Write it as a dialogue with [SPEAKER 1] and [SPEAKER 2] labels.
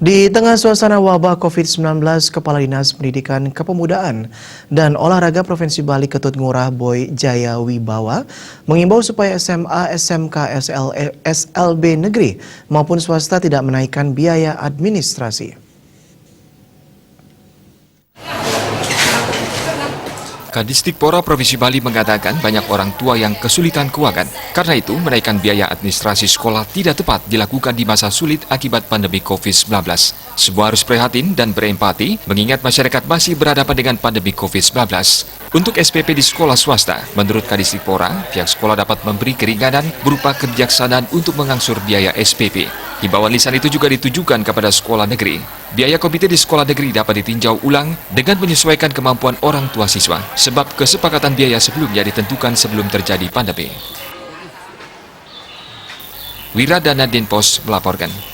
[SPEAKER 1] Di tengah suasana wabah COVID-19, Kepala Dinas Pendidikan Kepemudaan dan Olahraga Provinsi Bali Ketut Ngurah Boy Jaya Wibawa mengimbau supaya SMA, SMK, SLB negeri maupun swasta tidak menaikkan biaya administrasi.
[SPEAKER 2] Kadisdikpora Provinsi Bali mengatakan banyak orang tua yang kesulitan keuangan. Karena itu, menaikkan biaya administrasi sekolah tidak tepat dilakukan di masa sulit akibat pandemi COVID-19. Sebuah harus prihatin dan berempati mengingat masyarakat masih berhadapan dengan pandemi COVID-19. Untuk SPP di sekolah swasta, menurut Kadisdikpora, pihak sekolah dapat memberi keringanan berupa kebijaksanaan untuk mengangsur biaya SPP. Himbauan lisan itu juga ditujukan kepada sekolah negeri. Biaya komite di sekolah negeri dapat ditinjau ulang dengan menyesuaikan kemampuan orang tua siswa, sebab kesepakatan biaya sebelumnya ditentukan sebelum terjadi pandemi. Wiradana Denpos melaporkan.